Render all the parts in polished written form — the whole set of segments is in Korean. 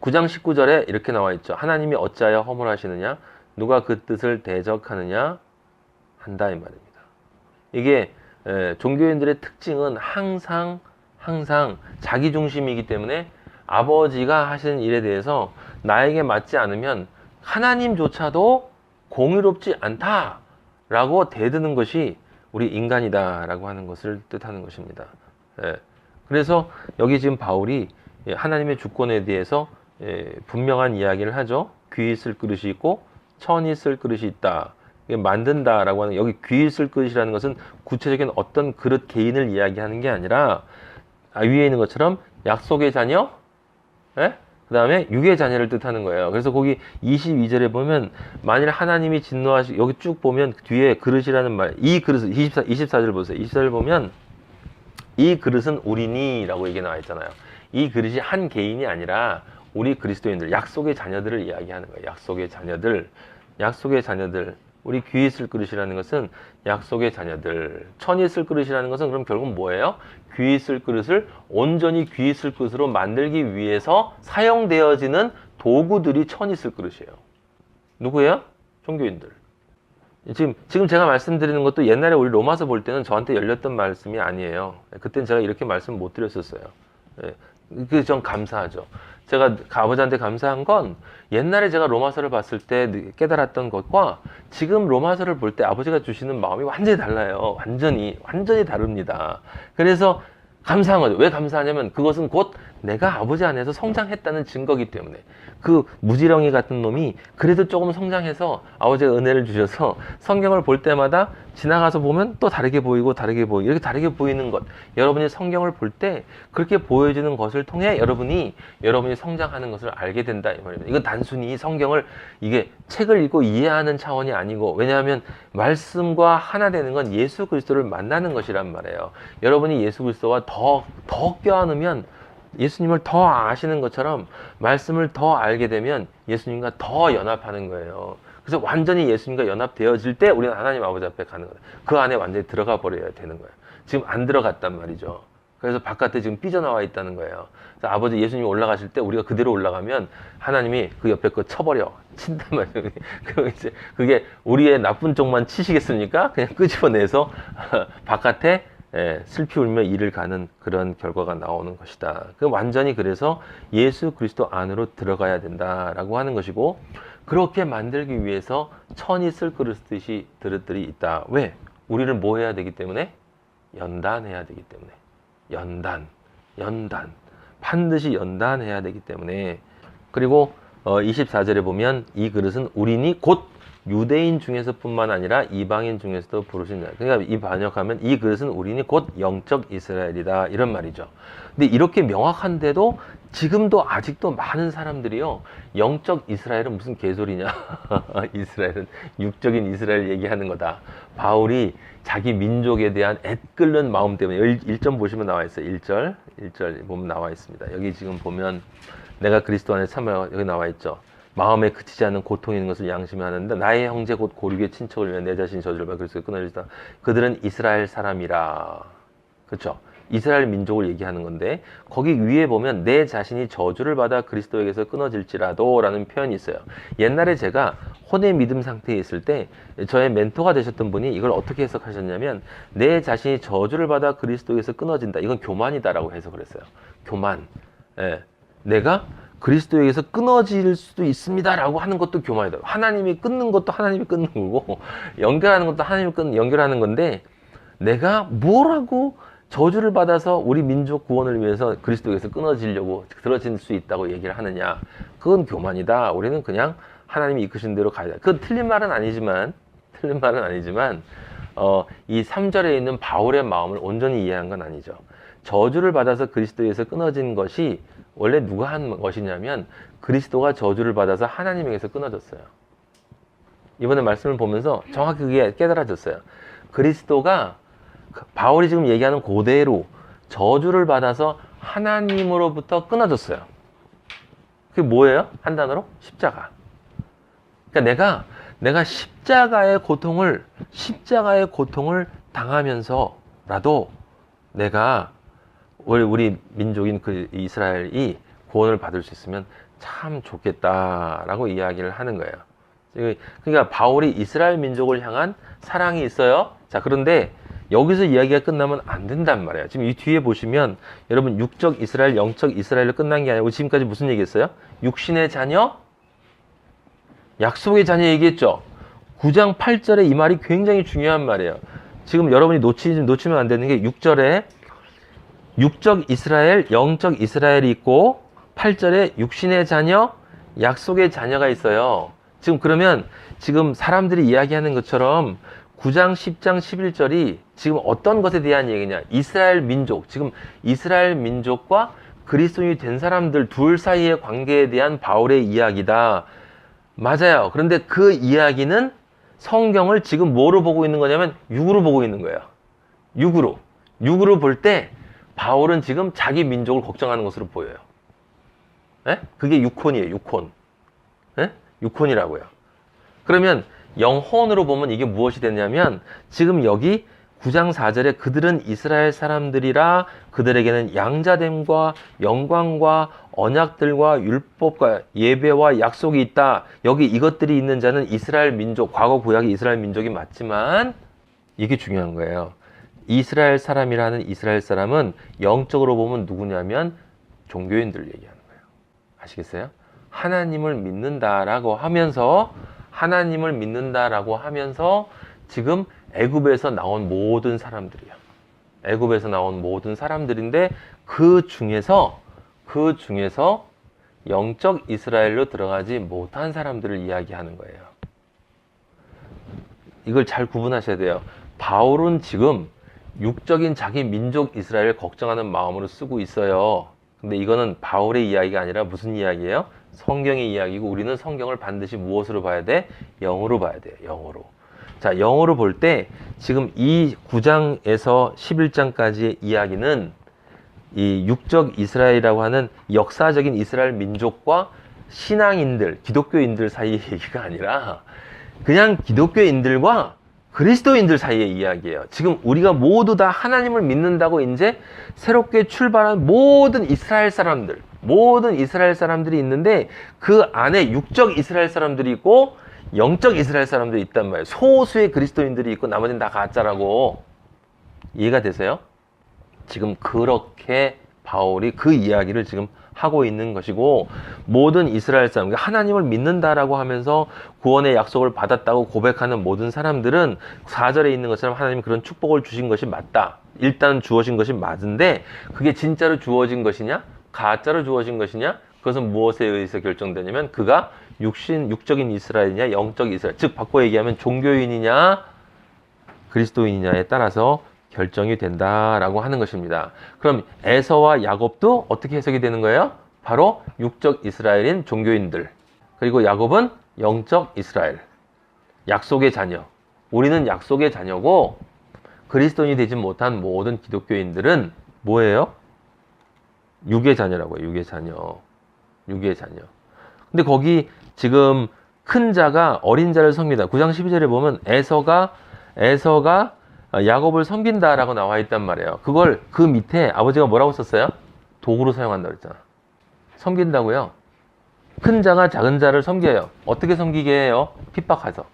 9장 19절에 이렇게 나와 있죠. 하나님이 어찌하여 허물하시느냐? 누가 그 뜻을 대적하느냐? 한다 이 말입니다. 이게 종교인들의 특징은 항상 자기 중심이기 때문에 아버지가 하시는 일에 대해서 나에게 맞지 않으면 하나님조차도 공의롭지 않다라고 대드는 것이 우리 인간이다라고 하는 것을 뜻하는 것입니다. 그래서 여기 지금 바울이 하나님의 주권에 대해서 분명한 이야기를 하죠. 귀 있을 그릇이 있고 천 있을 그릇이 있다. 만든다라고 하는, 여기 귀 있을 그릇이라는 것은 구체적인 어떤 그릇 개인을 이야기하는 게 아니라 위에 있는 것처럼 약속의 자녀, 그 다음에 육의 자녀를 뜻하는 거예요. 그래서 거기 22절에 보면 만일 하나님이 진노하시, 여기 쭉 보면 뒤에 그릇이라는 말, 이 그릇은 24절 보세요. 24절 보면 이 그릇은 우리니 라고 얘기 나와 있잖아요. 이 그릇이 한 개인이 아니라 우리 그리스도인들, 약속의 자녀들을 이야기하는 거예요. 약속의 자녀들. 우리 귀 있을 그릇이라는 것은 약속의 자녀들. 천이 있을 그릇이라는 것은 그럼 결국 뭐예요? 귀 있을 그릇을 온전히 귀 있을 그릇으로 만들기 위해서 사용되어지는 도구들이 천이 있을 그릇이에요. 누구예요? 종교인들. 지금 제가 말씀드리는 것도 옛날에 우리 로마서 볼 때는 저한테 열렸던 말씀이 아니에요. 그때는 제가 이렇게 말씀 못 드렸었어요. 그 전 감사하죠. 제가 아버지한테 감사한 건 옛날에 제가 로마서를 봤을 때 깨달았던 것과 지금 로마서를 볼 때 아버지가 주시는 마음이 완전히 달라요. 완전히 다릅니다. 그래서 감사한 거죠. 왜 감사하냐면 그것은 곧 내가 아버지 안에서 성장했다는 증거이기 때문에, 그 무지렁이 같은 놈이 그래도 조금 성장해서 아버지가 은혜를 주셔서 성경을 볼 때마다 지나가서 보면 또 다르게 보이고 이렇게 다르게 보이는 것, 여러분이 성경을 볼 때 그렇게 보여지는 것을 통해 여러분이 성장하는 것을 알게 된다 이 말입니다. 이건 단순히 성경을, 이게 책을 읽고 이해하는 차원이 아니고, 왜냐하면 말씀과 하나 되는 건 예수 그리스도를 만나는 것이란 말이에요. 여러분이 예수 그리스도와 더 껴안으면, 예수님을 더 아시는 것처럼 말씀을 더 알게 되면 예수님과 더 연합하는 거예요. 그래서 완전히 예수님과 연합되어질 때 우리는 하나님 아버지 앞에 가는 거예요. 그 안에 완전히 들어가 버려야 되는 거예요. 지금 안 들어갔단 말이죠. 그래서 바깥에 지금 삐져나와 있다는 거예요. 그래서 아버지 예수님이 올라가실 때 우리가 그대로 올라가면 하나님이 그 옆에 거 쳐버려. 친단 말이에요. 그럼 이제 그게 우리의 나쁜 쪽만 치시겠습니까? 그냥 끄집어내서 바깥에 슬피 울며 이를 가는 그런 결과가 나오는 것이다. 그 완전히 그래서 예수 그리스도 안으로 들어가야 된다라고 하는 것이고, 그렇게 만들기 위해서 천이 쓸 그릇들이 있다. 왜? 우리를 뭐 해야 되기 때문에? 연단해야 되기 때문에. 연단. 반드시 연단해야 되기 때문에. 그리고 24절에 보면 이 그릇은 우리니 곧 유대인 중에서뿐만 아니라 이방인 중에서도 부르신다. 그러니까 이 번역하면 이 그릇은 우리니 곧 영적 이스라엘이다 이런 말이죠. 근데 이렇게 명확한데도 지금도 아직도 많은 사람들이요, 영적 이스라엘은 무슨 개소리냐. 이스라엘은 육적인 이스라엘 얘기하는 거다. 바울이 자기 민족에 대한 애끓는 마음 때문에 1절 보시면 나와 있어요. 1절 보면 나와 있습니다. 여기 지금 보면 내가 그리스도 안에 참여, 여기 나와 있죠. 마음에 그치지 않는 고통이 있는 것을 양심에 하는데 나의 형제 곧 고륙의 친척을 위해 내 자신이 저주를 받아 그리스도에 끊어지다. 그들은 이스라엘 사람이라. 그렇죠? 이스라엘 민족을 얘기하는 건데 거기 위에 보면 내 자신이 저주를 받아 그리스도에게서 끊어질지라도 라는 표현이 있어요. 옛날에 제가 혼의 믿음 상태에 있을 때 저의 멘토가 되셨던 분이 이걸 어떻게 해석하셨냐면, 내 자신이 저주를 받아 그리스도에게서 끊어진다. 이건 교만이다라고 해석을 했어요. 교만. 내가 그리스도에게서 끊어질 수도 있습니다라고 하는 것도 교만이다. 하나님이 끊는 것도 하나님이 끊는 거고, 연결하는 것도 하나님이 연결하는 건데, 내가 뭐라고 저주를 받아서 우리 민족 구원을 위해서 그리스도에게서 끊어지려고 들어질 수 있다고 얘기를 하느냐. 그건 교만이다. 우리는 그냥 하나님이 이끄신 대로 가야 돼. 그건 틀린 말은 아니지만 이 3절에 있는 바울의 마음을 온전히 이해한 건 아니죠. 저주를 받아서 그리스도에게서 끊어진 것이 원래 누가 한 것이냐면 그리스도가 저주를 받아서 하나님에게서 끊어졌어요. 이번에 말씀을 보면서 정확히 그게 깨달아졌어요. 그리스도가, 바울이 지금 얘기하는 그대로 저주를 받아서 하나님으로부터 끊어졌어요. 그게 뭐예요? 한 단어로? 십자가. 그러니까 내가 십자가의 고통을 당하면서라도 내가 우리 민족인 그 이스라엘이 구원을 받을 수 있으면 참 좋겠다라고 이야기를 하는 거예요. 그러니까 바울이 이스라엘 민족을 향한 사랑이 있어요. 자, 그런데 여기서 이야기가 끝나면 안 된단 말이에요. 지금 이 뒤에 보시면 여러분 육적 이스라엘, 영적 이스라엘로 끝난 게 아니고 지금까지 무슨 얘기했어요? 육신의 자녀, 약속의 자녀 얘기했죠. 9장 8절에 이 말이 굉장히 중요한 말이에요. 지금 여러분이 놓치면 안 되는 게 6절에 육적 이스라엘, 영적 이스라엘이 있고 8절에 육신의 자녀, 약속의 자녀가 있어요. 지금 그러면 지금 사람들이 이야기하는 것처럼 9장, 10장, 11절이 지금 어떤 것에 대한 얘기냐? 이스라엘 민족, 지금 이스라엘 민족과 그리스도인이 된 사람들 둘 사이의 관계에 대한 바울의 이야기다. 맞아요. 그런데 그 이야기는 성경을 지금 뭐로 보고 있는 거냐면 육으로 보고 있는 거예요. 육으로 볼 때 바울은 지금 자기 민족을 걱정하는 것으로 보여요. 예? 그게 육혼이에요. 육혼. 예? 육혼이라고요. 그러면 영혼으로 보면 이게 무엇이 되냐면 지금 여기 9장 4절에 그들은 이스라엘 사람들이라 그들에게는 양자됨과 영광과 언약들과 율법과 예배와 약속이 있다. 여기 이것들이 있는 자는 이스라엘 민족, 과거 구약의 이스라엘 민족이 맞지만 이게 중요한 거예요. 이스라엘 사람이라는 이스라엘 사람은 영적으로 보면 누구냐면 종교인들 얘기하는 거예요. 아시겠어요? 하나님을 믿는다라고 하면서 지금 애굽에서 나온 모든 사람들이에요. 애굽에서 나온 모든 사람들인데 그 중에서 영적 이스라엘로 들어가지 못한 사람들을 이야기하는 거예요. 이걸 잘 구분하셔야 돼요. 바울은 지금 육적인 자기 민족 이스라엘을 걱정하는 마음으로 쓰고 있어요. 근데 이거는 바울의 이야기가 아니라 무슨 이야기예요? 성경의 이야기고 우리는 성경을 반드시 무엇으로 봐야 돼? 영으로 봐야 돼요. 영으로. 자, 영어로 볼 때 지금 이 9장에서 11장까지의 이야기는 이 육적 이스라엘이라고 하는 역사적인 이스라엘 민족과 신앙인들, 기독교인들 사이의 얘기가 아니라 그냥 기독교인들과 그리스도인들 사이의 이야기예요. 지금 우리가 모두 다 하나님을 믿는다고 이제 새롭게 출발한 모든 이스라엘 사람들이 있는데 그 안에 육적 이스라엘 사람들이 있고 영적 이스라엘 사람들이 있단 말이에요. 소수의 그리스도인들이 있고 나머지는 다 가짜라고. 이해가 되세요? 지금 그렇게 바울이 그 이야기를 지금 하고 있는 것이고 모든 이스라엘 사람, 하나님을 믿는다라고 하면서 구원의 약속을 받았다고 고백하는 모든 사람들은 4절에 있는 것처럼 하나님이 그런 축복을 주신 것이 맞다. 일단 주어진 것이 맞은데 그게 진짜로 주어진 것이냐? 가짜로 주어진 것이냐? 그것은 무엇에 의해서 결정되냐면 그가 육적인 이스라엘이냐 영적 이스라엘, 즉 바꿔 얘기하면 종교인이냐 그리스도인이냐에 따라서 결정이 된다라고 하는 것입니다. 그럼 에서와 야곱도 어떻게 해석이 되는 거예요? 바로 육적 이스라엘인 종교인들, 그리고 야곱은 영적 이스라엘, 약속의 자녀. 우리는 약속의 자녀고 그리스도인이 되지 못한 모든 기독교인들은 뭐예요? 육의 자녀라고요. 육의 자녀. 근데 거기 지금 큰 자가 어린 자를 섬기다. 9장 12절에 보면 에서가 야곱을 섬긴다라고 나와 있단 말이에요. 그걸 그 밑에 아버지가 뭐라고 썼어요? 도구로 사용한다고 했잖아. 섬긴다고요. 큰 자가 작은 자를 섬겨요. 어떻게 섬기게 해요? 핍박해서.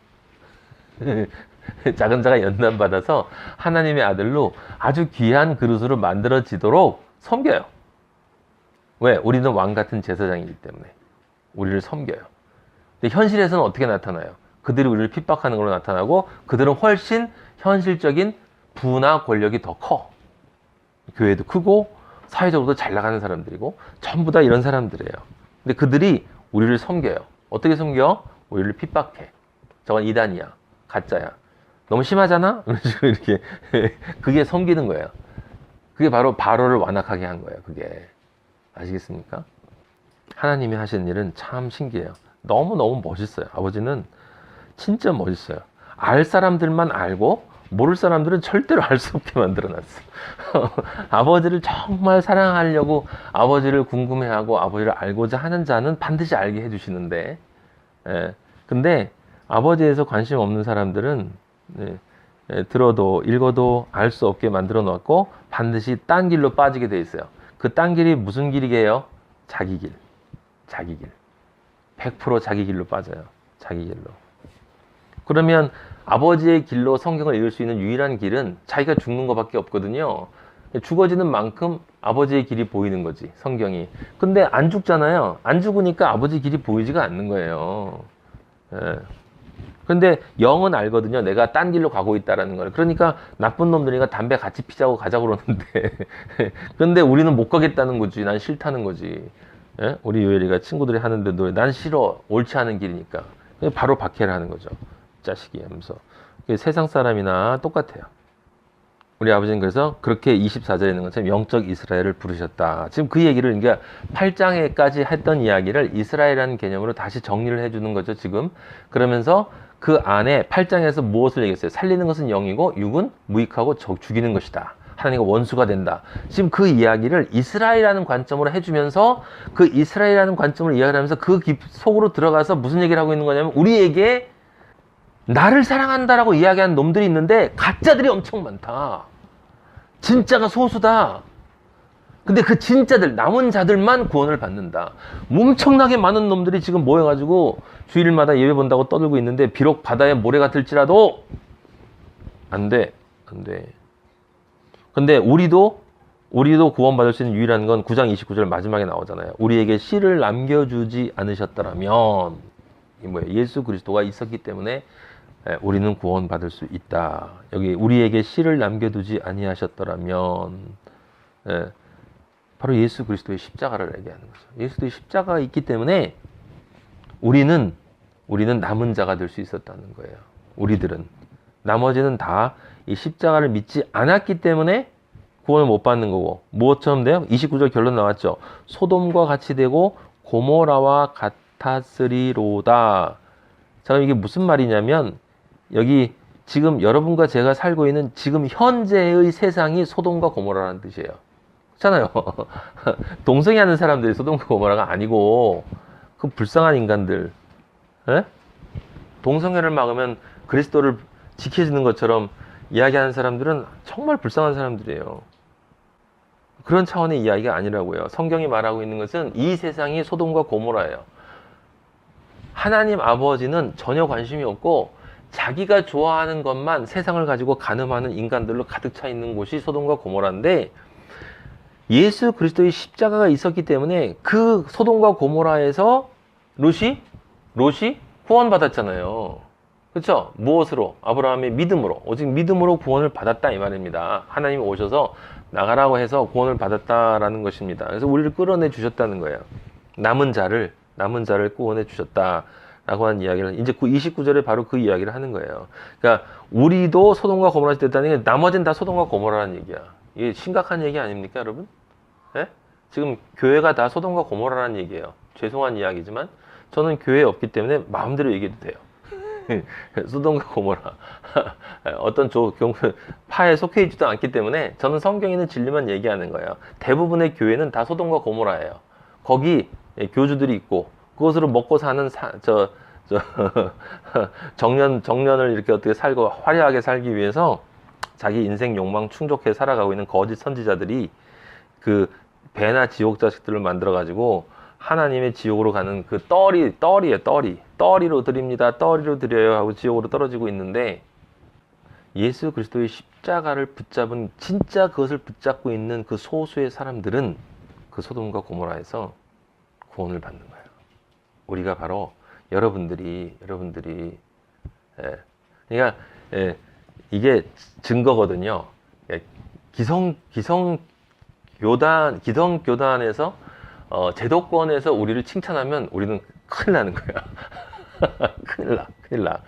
작은 자가 연단받아서 하나님의 아들로 아주 귀한 그릇으로 만들어지도록 섬겨요. 왜? 우리는 왕 같은 제사장이기 때문에 우리를 섬겨요. 근데 현실에서는 어떻게 나타나요? 그들이 우리를 핍박하는 걸로 나타나고 그들은 훨씬 현실적인 부나 권력이 더 커. 교회도 크고 사회적으로도 잘 나가는 사람들이고 전부 다 이런 사람들이에요. 근데 그들이 우리를 섬겨요. 어떻게 섬겨? 우리를 핍박해. 저건 이단이야. 가짜야. 너무 심하잖아? 이렇게 그게 섬기는 거예요. 그게 바로 바로를 완악하게 한 거예요. 그게. 아시겠습니까? 하나님이 하시는 일은 참 신기해요. 너무너무 멋있어요. 아버지는 진짜 멋있어요. 알 사람들만 알고 모를 사람들은 절대로 알 수 없게 만들어놨어. 아버지를 정말 사랑하려고 아버지를 궁금해하고 아버지를 알고자 하는 자는 반드시 알게 해주시는데 근데 아버지에서 관심 없는 사람들은 들어도 읽어도 알 수 없게 만들어 놓았고 반드시 딴 길로 빠지게 돼 있어요. 그 딴 길이 무슨 길이게요? 자기 길. 자기 길. 100% 자기 길로 빠져요. 자기 길로. 그러면 아버지의 길로 성경을 읽을 수 있는 유일한 길은 자기가 죽는 것밖에 없거든요. 죽어지는 만큼 아버지의 길이 보이는 거지, 성경이. 근데 안 죽잖아요. 안 죽으니까 아버지 길이 보이지가 않는 거예요. 예. 근데 영은 알거든요. 내가 딴 길로 가고 있다라는 걸. 그러니까 나쁜 놈들이니까 담배 같이 피자고 가자고 그러는데. 근데 우리는 못 가겠다는 거지. 난 싫다는 거지. 예? 우리 요엘이가 친구들이 하는데도 난 싫어. 옳지 않은 길이니까. 바로 박해를 하는 거죠. 자식이 하면서. 세상 사람이나 똑같아요. 우리 아버지는 그래서 그렇게 24절에 있는 것처럼 영적 이스라엘을 부르셨다. 지금 그 얘기를, 그러니까 8장에까지 했던 이야기를 이스라엘이라는 개념으로 다시 정리를 해주는 거죠, 지금. 그러면서 그 안에 8장에서 무엇을 얘기했어요? 살리는 것은 영이고 육은 무익하고 죽이는 것이다. 하나님과 원수가 된다. 지금 그 이야기를 이스라엘이라는 관점으로 해주면서 그 이스라엘이라는 관점으로 이야기하면서 그 속으로 들어가서 무슨 얘기를 하고 있는 거냐면 우리에게 나를 사랑한다라고 이야기하는 놈들이 있는데 가짜들이 엄청 많다. 진짜가 소수다. 근데 그 진짜들, 남은 자들만 구원을 받는다. 엄청나게 많은 놈들이 지금 모여가지고 주일마다 예배 본다고 떠들고 있는데 비록 바다에 모래가 들지라도 안 돼. 안 돼. 근데 우리도 구원받을 수 있는 유일한 건 9장 29절 마지막에 나오잖아요. 우리에게 씨를 남겨주지 않으셨더라면, 이 뭐예요? 예수 그리스도가 있었기 때문에 우리는 구원받을 수 있다. 여기 우리에게 씨를 남겨두지 아니하셨더라면, 바로 예수 그리스도의 십자가를 얘기하는 거죠. 예수의 십자가가 있기 때문에 우리는 남은 자가 될 수 있었다는 거예요. 우리들은. 나머지는 다 이 십자가를 믿지 않았기 때문에 구원을 못 받는 거고. 무엇처럼 돼요? 29절 결론 나왔죠. 소돔과 같이 되고 고모라와 같았으리로다. 자, 이게 무슨 말이냐면 여기 지금 여러분과 제가 살고 있는 지금 현재의 세상이 소돔과 고모라라는 뜻이에요. 그렇잖아요. 동성애하는 사람들이 소돔과 고모라가 아니고 그 불쌍한 인간들. 에? 동성애를 막으면 그리스도를 지켜주는 것처럼 이야기하는 사람들은 정말 불쌍한 사람들이에요. 그런 차원의 이야기가 아니라고요. 성경이 말하고 있는 것은 이 세상이 소돔과 고모라예요. 하나님 아버지는 전혀 관심이 없고 자기가 좋아하는 것만 세상을 가지고 가늠하는 인간들로 가득 차 있는 곳이 소돔과 고모라인데 예수 그리스도의 십자가가 있었기 때문에 그 소돔과 고모라에서 롯이 구원받았잖아요. 그렇죠? 무엇으로? 아브라함의 믿음으로. 오직 믿음으로 구원을 받았다 이 말입니다. 하나님이 오셔서 나가라고 해서 구원을 받았다라는 것입니다. 그래서 우리를 끌어내 주셨다는 거예요. 남은 자를 구원해 주셨다라고 하는 이야기를 이제 29절에 바로 그 이야기를 하는 거예요. 그러니까 우리도 소돔과 고모라 됐다는 게 나머지는 다 소돔과 고모라는 얘기야. 이게 심각한 얘기 아닙니까, 여러분? 예? 지금 교회가 다 소돔과 고모라라는 얘기예요. 죄송한 이야기지만 저는 교회에 없기 때문에 마음대로 얘기해도 돼요. 소돔과 고모라 어떤 파에 속해 있지도 않기 때문에 저는 성경에 있는 진리만 얘기하는 거예요. 대부분의 교회는 다 소돔과 고모라예요. 거기 교주들이 있고 그것으로 먹고 사는 정년을 이렇게 어떻게 살고 화려하게 살기 위해서 자기 인생 욕망 충족해 살아가고 있는 거짓 선지자들이 그 배나 지옥 자식들을 만들어 가지고 하나님의 지옥으로 가는 그 떡이에요. 떡이로 드립니다. 떡이로 드려요 하고 지옥으로 떨어지고 있는데 예수 그리스도의 십자가를 붙잡은 진짜 그것을 붙잡고 있는 그 소수의 사람들은 그 소돔과 고모라에서 구원을 받는 거예요. 우리가 바로 여러분들이 그러니까 이게 증거거든요. 기성교단에서 제도권에서 우리를 칭찬하면 우리는 큰일 나는 거야. 큰일 나.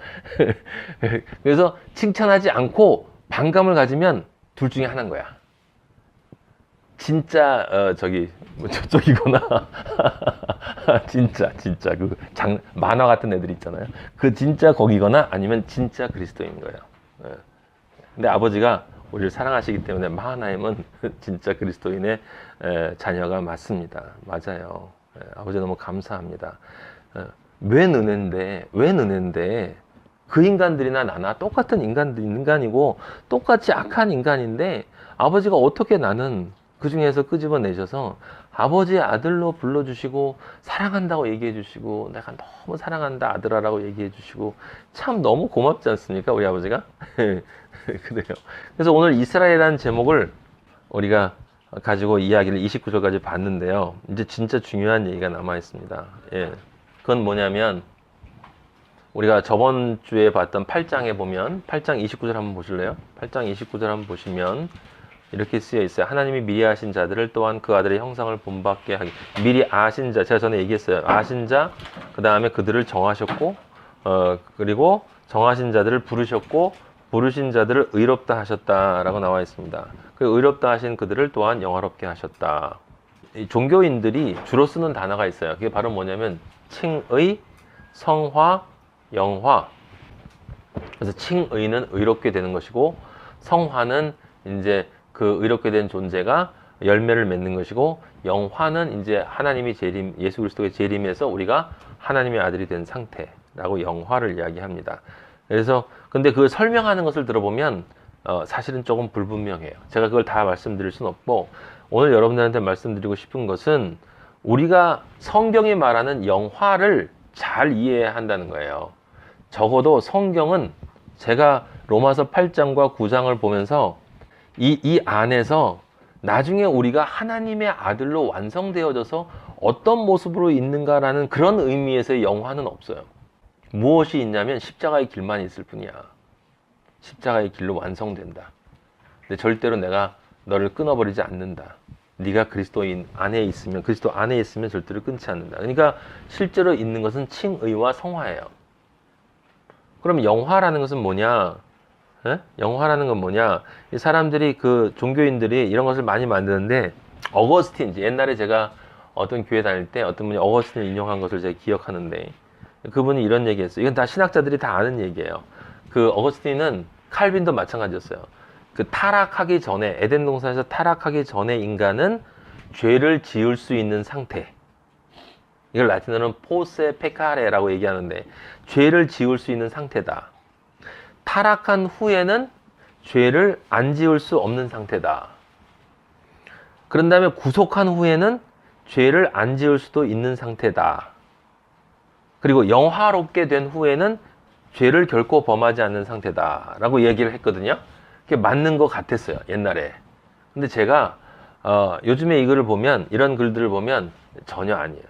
그래서 칭찬하지 않고 반감을 가지면 둘 중에 하나인 거야. 진짜 저쪽이거나 진짜 그 만화 같은 애들 있잖아요. 그 진짜 거기거나 아니면 진짜 그리스도인 거예요. 근데 아버지가 우리를 사랑하시기 때문에 마하나임은 진짜 그리스도인의 자녀가 맞습니다. 맞아요. 아버지 너무 감사합니다. 왜 은혜인데 그 인간들이나 나나 똑같은 인간이고 똑같이 악한 인간인데 아버지가 어떻게 나는 그 중에서 끄집어내셔서 아버지의 아들로 불러주시고 사랑한다고 얘기해 주시고 내가 너무 사랑한다 아들아라고 얘기해 주시고 참 너무 고맙지 않습니까 우리 아버지가? 그래요. 그래서 오늘 이스라엘이라는 제목을 우리가 가지고 이야기를 29절까지 봤는데요. 이제 진짜 중요한 얘기가 남아 있습니다. 예. 그건 뭐냐면 우리가 저번 주에 봤던 8장에 보면 8장 29절 한번 보실래요? 8장 29절 한번 보시면 이렇게 쓰여 있어요. 하나님이 미리 아신 자들을 또한 그 아들의 형상을 본받게 하기. 미리 아신 자, 제가 전에 얘기했어요. 아신 자, 그 다음에 그들을 정하셨고, 그리고 정하신 자들을 부르셨고, 부르신 자들을 의롭다 하셨다라고 나와 있습니다. 그 의롭다 하신 그들을 또한 영화롭게 하셨다. 이 종교인들이 주로 쓰는 단어가 있어요. 그게 바로 뭐냐면 칭의, 성화, 영화. 그래서 칭의는 의롭게 되는 것이고, 성화는 이제 그 의롭게 된 존재가 열매를 맺는 것이고, 영화는 이제 하나님이 재림, 예수 그리스도의 재림에서 우리가 하나님의 아들이 된 상태라고 영화를 이야기합니다. 그래서 근데 그 설명하는 것을 들어보면 사실은 조금 불분명해요. 제가 그걸 다 말씀드릴 수는 없고, 오늘 여러분들한테 말씀드리고 싶은 것은 우리가 성경이 말하는 영화를 잘 이해해야 한다는 거예요. 적어도 성경은 제가 로마서 8장과 9장을 보면서 이 안에서 나중에 우리가 하나님의 아들로 완성되어져서 어떤 모습으로 있는가라는 그런 의미에서의 영화는 없어요. 무엇이 있냐면 십자가의 길만 있을 뿐이야. 십자가의 길로 완성된다. 근데 절대로 내가 너를 끊어버리지 않는다. 네가 그리스도인 안에 있으면, 그리스도 안에 있으면 절대로 끊지 않는다. 그러니까 실제로 있는 것은 칭의와 성화예요. 그럼 영화라는 것은 뭐냐? 에? 영화라는 건 뭐냐? 이 사람들이 그 종교인들이 이런 것을 많이 만드는데 어거스틴, 옛날에 제가 어떤 교회 다닐 때 어떤 분이 어거스틴을 인용한 것을 제가 기억하는데 그분이 이런 얘기했어요. 이건 다 신학자들이 다 아는 얘기예요. 그 어거스틴은 칼빈도 마찬가지였어요. 그 타락하기 전에, 에덴 동산에서 타락하기 전에 인간은 죄를 지을 수 있는 상태. 이걸 라틴어로는 포세 페카레라고 얘기하는데 죄를 지을 수 있는 상태다. 타락한 후에는 죄를 안 지을 수 없는 상태다. 그런 다음에 구속한 후에는 죄를 안 지을 수도 있는 상태다. 그리고 영화롭게 된 후에는 죄를 결코 범하지 않는 상태다 라고 얘기를 했거든요. 그게 맞는 것 같았어요 옛날에. 근데 제가 요즘에 이거를 보면, 이런 글들을 보면 전혀 아니에요.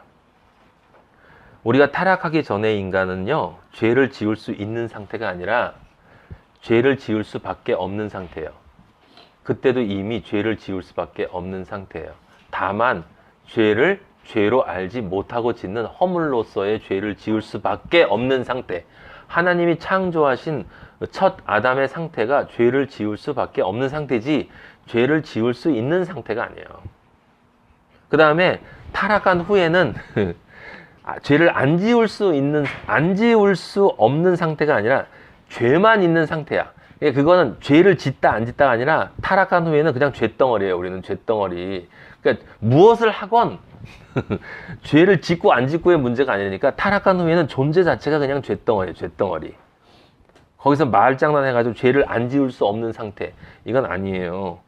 우리가 타락하기 전에 인간은요 죄를 지을 수 있는 상태가 아니라 죄를 지을 수밖에 없는 상태예요. 그때도 이미 죄를 지을 수밖에 없는 상태예요. 다만 죄를 죄로 알지 못하고 짓는 허물로서의 죄를 지을 수밖에 없는 상태. 하나님이 창조하신 첫 아담의 상태가 죄를 지을 수밖에 없는 상태지 죄를 지을 수 있는 상태가 아니에요. 그 다음에 타락한 후에는 죄를 안 지을 수 없는 상태가 아니라 죄만 있는 상태야. 그거는 죄를 짓다 안 짓다가 아니라 타락한 후에는 그냥 죄덩어리예요. 우리는 죄덩어리. 그러니까 무엇을 하건 죄를 짓고 안 짓고의 문제가 아니니까 타락한 후에는 존재 자체가 그냥 죄덩어리예요. 죄덩어리. 거기서 말장난 해가지고 죄를 안 지을 수 없는 상태. 이건 아니에요.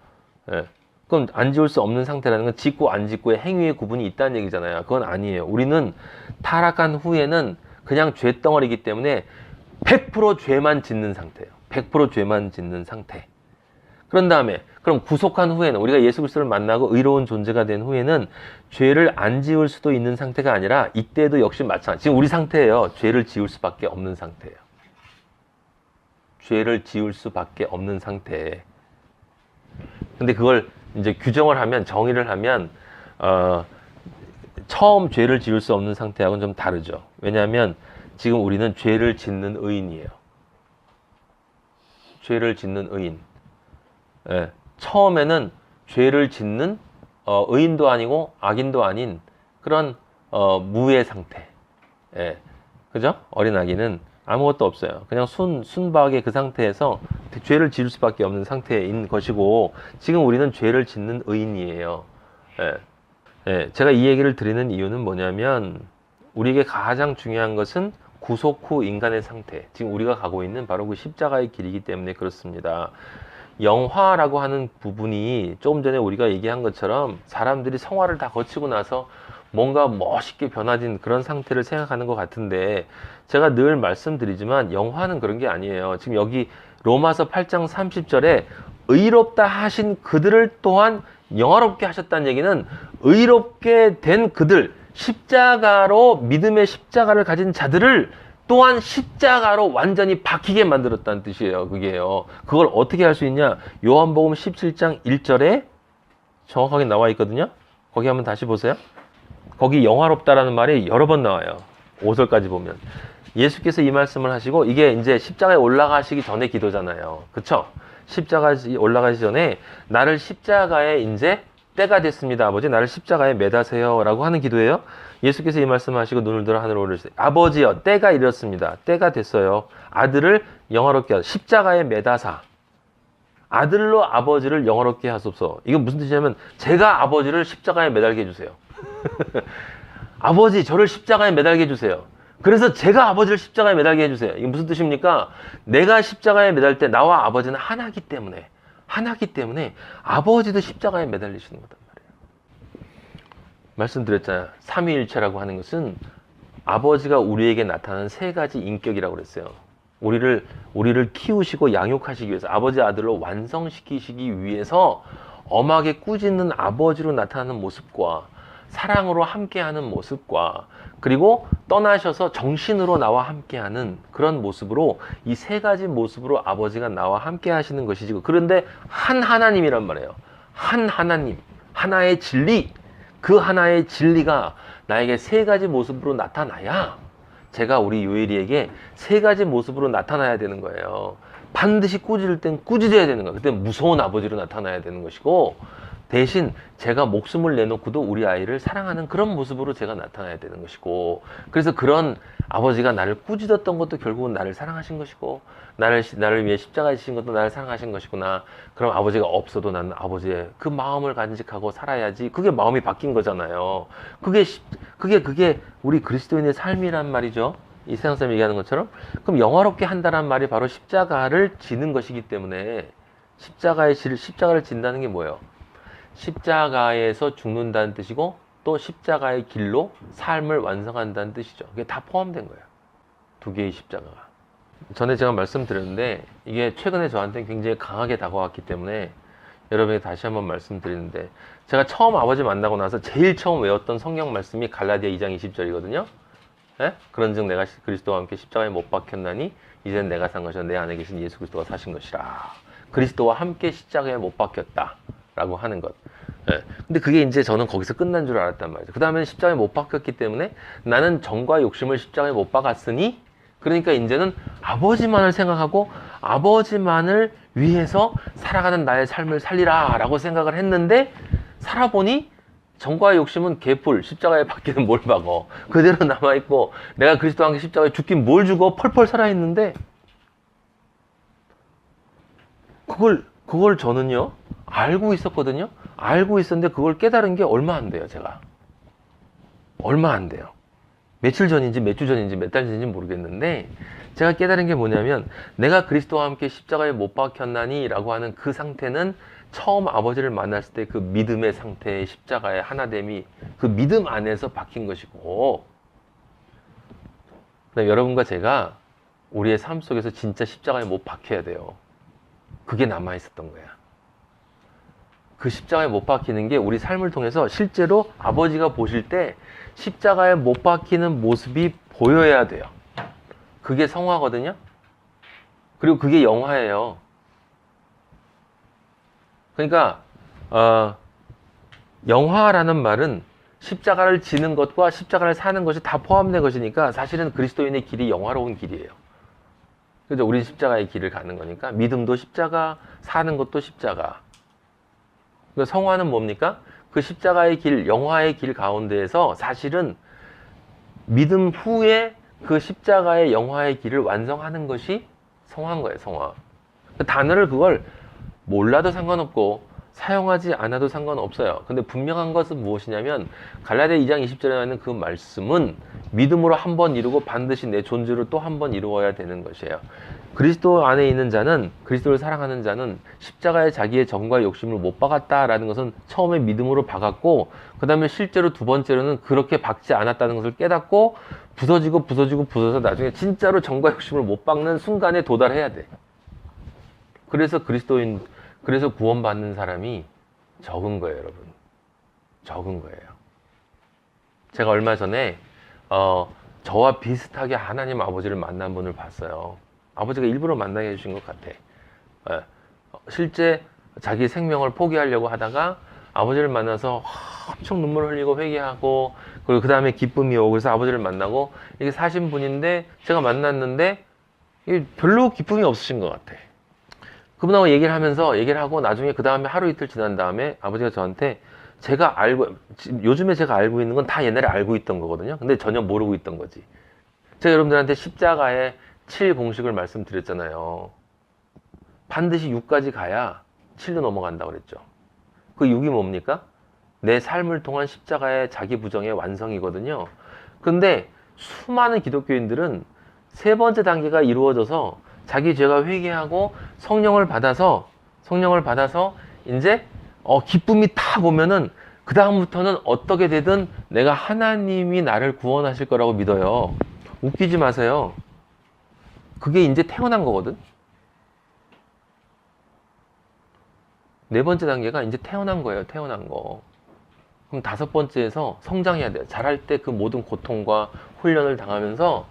예. 그럼 안 지을 수 없는 상태라는 건 짓고 안 짓고의 행위의 구분이 있다는 얘기잖아요. 그건 아니에요. 우리는 타락한 후에는 그냥 죄덩어리이기 때문에 100% 죄만 짓는 상태예요. 100% 죄만 짓는 상태. 그런 다음에 그럼 구속한 후에는, 우리가 예수 그리스도를 만나고 의로운 존재가 된 후에는 죄를 안 지을 수도 있는 상태가 아니라 이때도 역시 마찬가지. 지금 우리 상태예요. 죄를 지을 수밖에 없는 상태예요. 죄를 지을 수밖에 없는 상태. 근데 그걸 이제 규정을 하면, 정의를 하면 처음 죄를 지을 수 없는 상태하고는 좀 다르죠. 왜냐하면 지금 우리는 죄를 짓는 의인이에요. 죄를 짓는 의인. 예. 처음에는 죄를 짓는 의인도 아니고 악인도 아닌 그런 무의 상태. 예. 그죠? 어린 아기는 아무것도 없어요. 그냥 순박의 그 상태에서 죄를 지을 수밖에 없는 상태인 것이고, 지금 우리는 죄를 짓는 의인이에요. 예. 예. 제가 이 얘기를 드리는 이유는 뭐냐면, 우리에게 가장 중요한 것은 구속 후 인간의 상태, 지금 우리가 가고 있는 바로 그 십자가의 길이기 때문에 그렇습니다. 영화라고 하는 부분이 조금 전에 우리가 얘기한 것처럼 사람들이 성화를 다 거치고 나서 뭔가 멋있게 변화진 그런 상태를 생각하는 것 같은데, 제가 늘 말씀드리지만 영화는 그런 게 아니에요. 지금 여기 로마서 8장 30절에 의롭다 하신 그들을 또한 영화롭게 하셨다는 얘기는, 의롭게 된 그들, 십자가로 믿음의 십자가를 가진 자들을 또한 십자가로 완전히 박히게 만들었다는 뜻이에요. 그게요. 그걸 어떻게 할 수 있냐? 요한복음 17장 1절에 정확하게 나와 있거든요. 거기 한번 다시 보세요. 거기 영화롭다라는 말이 여러 번 나와요. 5절까지 보면. 예수께서 이 말씀을 하시고, 이게 이제 십자가에 올라가시기 전에 기도잖아요. 그쵸? 십자가에 올라가시기 전에 나를 십자가에 이제 때가 됐습니다. 아버지, 나를 십자가에 매다세요. 라고 하는 기도예요. 예수께서 이 말씀을 하시고 눈을 들어 하늘을 올리시되, 아버지여, 때가 이렇습니다. 때가 됐어요. 아들을 영화롭게 하소서. 십자가에 매다사. 아들로 아버지를 영화롭게 하소서. 이건 무슨 뜻이냐면, 제가 아버지를 십자가에 매달게 해주세요. 아버지, 저를 십자가에 매달게 해주세요. 그래서 제가 아버지를 십자가에 매달게 해주세요. 이게 무슨 뜻입니까? 내가 십자가에 매달 때 나와 아버지는 하나기 때문에 아버지도 십자가에 매달리시는 거단 말이에요. 말씀드렸잖아요. 삼위일체라고 하는 것은 아버지가 우리에게 나타나는 세 가지 인격이라고 그랬어요. 우리를 키우시고 양육하시기 위해서, 아버지 아들로 완성시키시기 위해서 엄하게 꾸짖는 아버지로 나타나는 모습과, 사랑으로 함께하는 모습과, 그리고 떠나셔서 정신으로 나와 함께하는 그런 모습으로, 이 세 가지 모습으로 아버지가 나와 함께 하시는 것이지. 그런데 한 하나님이란 말이에요. 한 하나님, 하나의 진리, 그 하나의 진리가 나에게 세 가지 모습으로 나타나야 제가 우리 요엘이에게 세 가지 모습으로 나타나야 되는 거예요. 반드시 꾸짖을 땐 꾸짖어야 되는 거예요. 그때 무서운 아버지로 나타나야 되는 것이고, 대신 제가 목숨을 내놓고도 우리 아이를 사랑하는 그런 모습으로 제가 나타나야 되는 것이고, 그래서 그런 아버지가 나를 꾸짖었던 것도 결국은 나를 사랑하신 것이고, 나를 위해 십자가에 지신 것도 나를 사랑하신 것이구나. 그럼 아버지가 없어도 나는 아버지의 그 마음을 간직하고 살아야지. 그게 마음이 바뀐 거잖아요. 그게 우리 그리스도인의 삶이란 말이죠. 이 세상사람 얘기하는 것처럼. 그럼 영화롭게 한다는 말이 바로 십자가를 지는 것이기 때문에, 십자가를 진다는 게 뭐예요? 십자가에서 죽는다는 뜻이고, 또 십자가의 길로 삶을 완성한다는 뜻이죠. 그게 다 포함된 거예요. 두 개의 십자가가. 전에 제가 말씀드렸는데, 이게 최근에 저한테 굉장히 강하게 다가왔기 때문에 여러분에게 다시 한번 말씀드리는데, 제가 처음 아버지 만나고 나서 제일 처음 외웠던 성경 말씀이 갈라디아 2장 20절이거든요. 예? 그런즉 내가 그리스도와 함께 십자가에 못 박혔나니 이제는 내가 산 것이 내 안에 계신 예수 그리스도가 사신 것이라. 그리스도와 함께 십자가에 못 박혔다 라고 하는 것. 예. 근데 그게 이제 저는 거기서 끝난 줄 알았단 말이죠. 그 다음에 십자가에 못 박혔기 때문에 나는 정과 욕심을 십자가에 못 박았으니, 그러니까 이제는 아버지만을 생각하고 아버지만을 위해서 살아가는 나의 삶을 살리라 라고 생각을 했는데, 살아보니 정과의 욕심은 개풀, 십자가에 박히는 뭘 박어. 그대로 남아있고, 내가 그리스도와 함께 십자가에 죽긴 뭘 죽어. 펄펄 살아있는데, 그걸 저는요, 알고 있었거든요. 알고 있었는데 그걸 깨달은 게 얼마 안 돼요, 제가. 얼마 안 돼요. 며칠 전인지 몇 주 전인지 몇 달 전인지 모르겠는데, 제가 깨달은 게 뭐냐면, 내가 그리스도와 함께 십자가에 못 박혔나니 라고 하는 그 상태는 처음 아버지를 만났을 때 그 믿음의 상태의 십자가의 하나됨이 그 믿음 안에서 박힌 것이고, 그다음에 여러분과 제가 우리의 삶 속에서 진짜 십자가에 못 박혀야 돼요. 그게 남아 있었던 거야. 그 십자가에 못 박히는 게 우리 삶을 통해서 실제로 아버지가 보실 때 십자가에 못 박히는 모습이 보여야 돼요. 그게 성화거든요. 그리고 그게 영화예요. 그러니까 영화라는 말은 십자가를 지는 것과 십자가를 사는 것이 다 포함된 것이니까, 사실은 그리스도인의 길이 영화로운 길이에요. 그래서 우리 십자가의 길을 가는 거니까, 믿음도 십자가, 사는 것도 십자가. 그러니까 성화는 뭡니까? 그 십자가의 길, 영화의 길 가운데에서 사실은 믿음 후에 그 십자가의 영화의 길을 완성하는 것이 성화인 거예요, 성화. 그 단어를 그걸 몰라도 상관없고 사용하지 않아도 상관없어요. 근데 분명한 것은 무엇이냐면 갈라디아 2장 20절에 나오는 그 말씀은 믿음으로 한 번 이루고 반드시 내 존재로 또 한 번 이루어야 되는 것이에요. 그리스도 안에 있는 자는, 그리스도를 사랑하는 자는 십자가에 자기의 정과 욕심을 못 박았다라는 것은 처음에 믿음으로 박았고, 그 다음에 실제로 두 번째로는 그렇게 박지 않았다는 것을 깨닫고 부서져서 나중에 진짜로 정과 욕심을 못 박는 순간에 도달해야 돼. 그래서 그래서 구원받는 사람이 적은 거예요, 여러분. 적은 거예요. 제가 얼마 전에 저와 비슷하게 하나님 아버지를 만난 분을 봤어요. 아버지가 일부러 만나게 해주신 것 같아. 실제 자기 생명을 포기하려고 하다가 아버지를 만나서 엄청 눈물 흘리고 회개하고, 그리고 그 다음에 기쁨이 오고, 그래서 아버지를 만나고, 이게 사신 분인데 제가 만났는데 별로 기쁨이 없으신 것 같아. 그분하고 얘기를 하고 나중에 그 다음에 하루 이틀 지난 다음에 아버지가 저한테, 요즘에 제가 알고 있는 건 다 옛날에 알고 있던 거거든요. 근데 전혀 모르고 있던 거지. 제가 여러분들한테 십자가의 7 공식을 말씀드렸잖아요. 반드시 6까지 가야 7로 넘어간다고 그랬죠. 그 6이 뭡니까? 내 삶을 통한 십자가의 자기 부정의 완성이거든요. 근데 수많은 기독교인들은 세 번째 단계가 이루어져서 자기 죄가 회개하고 성령을 받아서 이제 기쁨이 탁 오면은 그 다음부터는 어떻게 되든 내가 하나님이 나를 구원하실 거라고 믿어요. 웃기지 마세요. 그게 이제 태어난 거거든. 네 번째 단계가 이제 태어난 거예요. 태어난 거. 그럼 다섯 번째에서 성장해야 돼요. 자랄 때 그 모든 고통과 훈련을 당하면서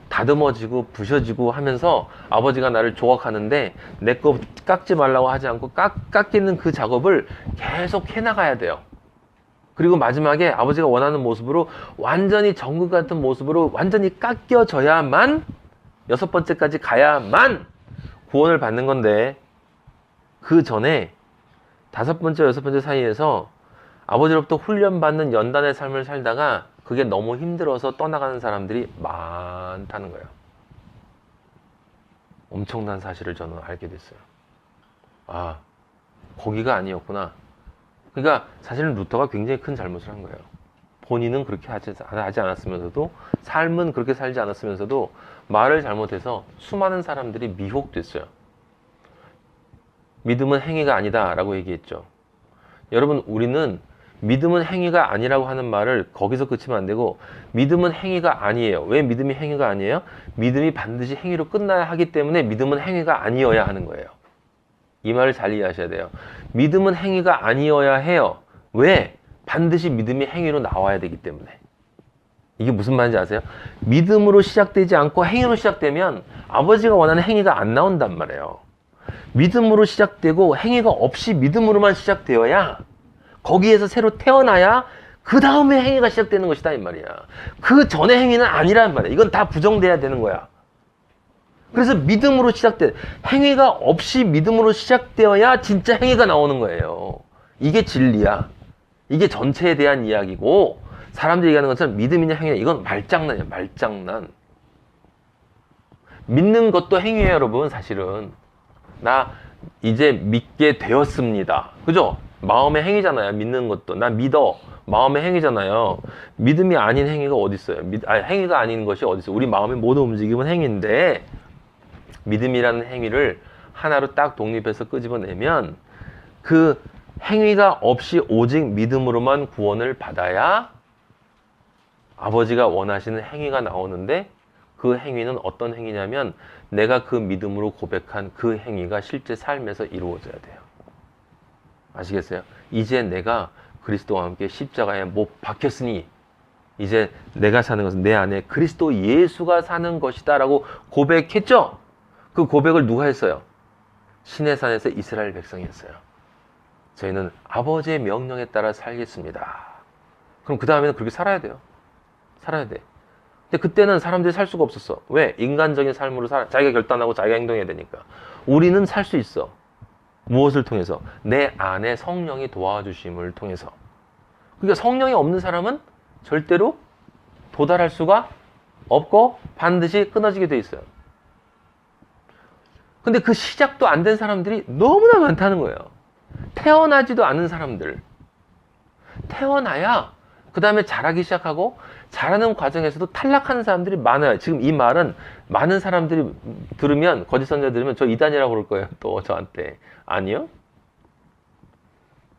다듬어지고 부셔지고 하면서 아버지가 나를 조각하는데 내 거 깎지 말라고 하지 않고 깎이는 그 작업을 계속 해나가야 돼요. 그리고 마지막에 아버지가 원하는 모습으로 완전히 정글 같은 모습으로 완전히 깎여져야만 여섯 번째까지 가야만 구원을 받는 건데, 그 전에 다섯 번째, 여섯 번째 사이에서 아버지로부터 훈련받는 연단의 삶을 살다가 그게 너무 힘들어서 떠나가는 사람들이 많다는 거예요. 엄청난 사실을 저는 알게 됐어요. 아, 거기가 아니었구나. 그러니까 사실은 루터가 굉장히 큰 잘못을 한 거예요. 본인은 그렇게 하지 않았으면서도, 삶은 그렇게 살지 않았으면서도 말을 잘못해서 수많은 사람들이 미혹됐어요. 믿음은 행위가 아니다 라고 얘기했죠. 여러분, 우리는 믿음은 행위가 아니라고 하는 말을 거기서 그치면 안 되고, 믿음은 행위가 아니에요. 왜 믿음이 행위가 아니에요? 믿음이 반드시 행위로 끝나야 하기 때문에 믿음은 행위가 아니어야 하는 거예요. 이 말을 잘 이해하셔야 돼요. 믿음은 행위가 아니어야 해요. 왜? 반드시 믿음이 행위로 나와야 되기 때문에. 이게 무슨 말인지 아세요? 믿음으로 시작되지 않고 행위로 시작되면 아버지가 원하는 행위가 안 나온단 말이에요. 믿음으로 시작되고 행위가 없이 믿음으로만 시작되어야, 거기에서 새로 태어나야 그 다음에 행위가 시작되는 것이다 이 말이야. 그 전에 행위는 아니란 말이야. 이건 다 부정돼야 되는 거야. 그래서 믿음으로 행위가 없이 믿음으로 시작되어야 진짜 행위가 나오는 거예요. 이게 진리야. 이게 전체에 대한 이야기고, 사람들이 얘기하는 것처럼 믿음이냐 행위냐, 이건 말장난이야. 말장난. 믿는 것도 행위예요, 여러분. 사실은 나 이제 믿게 되었습니다. 그죠? 마음의 행위잖아요. 믿는 것도. 나 믿어. 마음의 행위잖아요. 믿음이 아닌 행위가 어디 있어요? 행위가 아닌 것이 어디 있어요? 우리 마음의 모든 움직임은 행위인데, 믿음이라는 행위를 하나로 딱 독립해서 끄집어내면 그 행위가 없이 오직 믿음으로만 구원을 받아야 아버지가 원하시는 행위가 나오는데, 그 행위는 어떤 행위냐면 내가 그 믿음으로 고백한 그 행위가 실제 삶에서 이루어져야 돼요. 아시겠어요? 이제 내가 그리스도와 함께 십자가에 못 박혔으니 이제 내가 사는 것은 내 안에 그리스도 예수가 사는 것이다 라고 고백했죠? 그 고백을 누가 했어요? 시내산에서 이스라엘 백성이 했어요. 저희는 아버지의 명령에 따라 살겠습니다. 그럼 그 다음에는 그렇게 살아야 돼요. 살아야 돼. 근데 그때는 사람들이 살 수가 없었어. 왜? 인간적인 삶으로 자기가 결단하고 자기가 행동해야 되니까. 우리는 살 수 있어. 무엇을 통해서? 내 안에 성령이 도와주심을 통해서. 그러니까 성령이 없는 사람은 절대로 도달할 수가 없고 반드시 끊어지게 돼 있어요. 근데 그 시작도 안 된 사람들이 너무나 많다는 거예요. 태어나지도 않은 사람들. 태어나야 그 다음에 자라기 시작하고 자라는 과정에서도 탈락하는 사람들이 많아요. 지금 이 말은 많은 사람들이 들으면, 거짓 선자 들으면 저 이단이라고 그럴 거예요. 또 저한테. 아니요.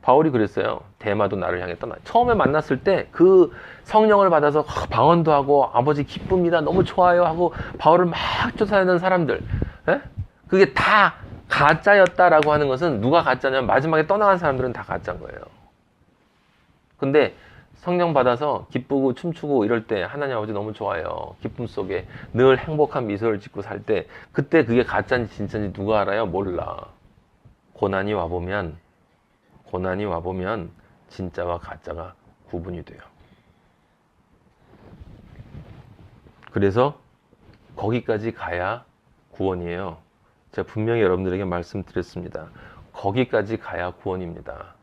바울이 그랬어요. 데마도 나를 향해 떠나. 처음에 만났을 때 그 성령을 받아서 방언도 하고 아버지 기쁩니다. 너무 좋아요 하고 바울을 막 쫓아내는 사람들. 에? 그게 다 가짜였다라고 하는 것은 누가 가짜냐면 마지막에 떠나간 사람들은 다 가짜인 거예요. 근데 성령 받아서 기쁘고 춤추고 이럴 때 하나님 아버지 너무 좋아요. 기쁨 속에 늘 행복한 미소를 짓고 살 때 그때 그게 가짜인지 진짜인지 누가 알아요? 몰라. 고난이 와보면 진짜와 가짜가 구분이 돼요. 그래서 거기까지 가야 구원이에요. 제가 분명히 여러분들에게 말씀드렸습니다. 거기까지 가야 구원입니다.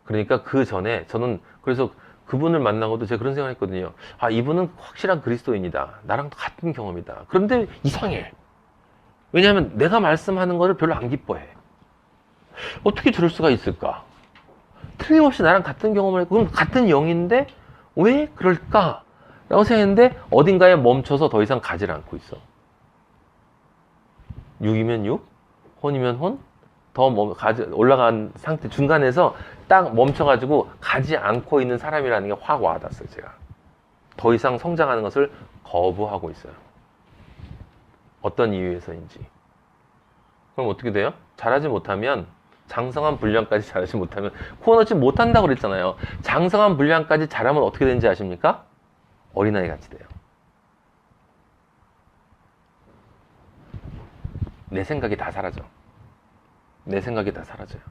그러니까 그 전에 저는 그래서 그분을 만나고도 제가 그런 생각을 했거든요. 아, 이분은 확실한 그리스도인이다. 나랑 같은 경험이다. 그런데 이상해. 왜냐하면 내가 말씀하는 거를 별로 안 기뻐해. 어떻게 저럴 수가 있을까? 틀림없이 나랑 같은 경험을 했고, 그럼 같은 영인데 왜 그럴까? 라고 생각했는데 어딘가에 멈춰서 더 이상 가지를 않고 있어. 6이면 6, 혼이면 혼, 더 올라간 상태 중간에서 딱 멈춰가지고 가지 않고 있는 사람이라는 게 확 와닿았어요. 제가 더 이상 성장하는 것을 거부하고 있어요. 어떤 이유에서인지. 그럼 어떻게 돼요? 잘하지 못하면, 장성한 분량까지 잘하지 못하면, 구원 얻지 못한다고 그랬잖아요. 장성한 분량까지 잘하면 어떻게 되는지 아십니까? 어린아이 같이 돼요. 내 생각이 다 사라져. 내 생각이 다 사라져요.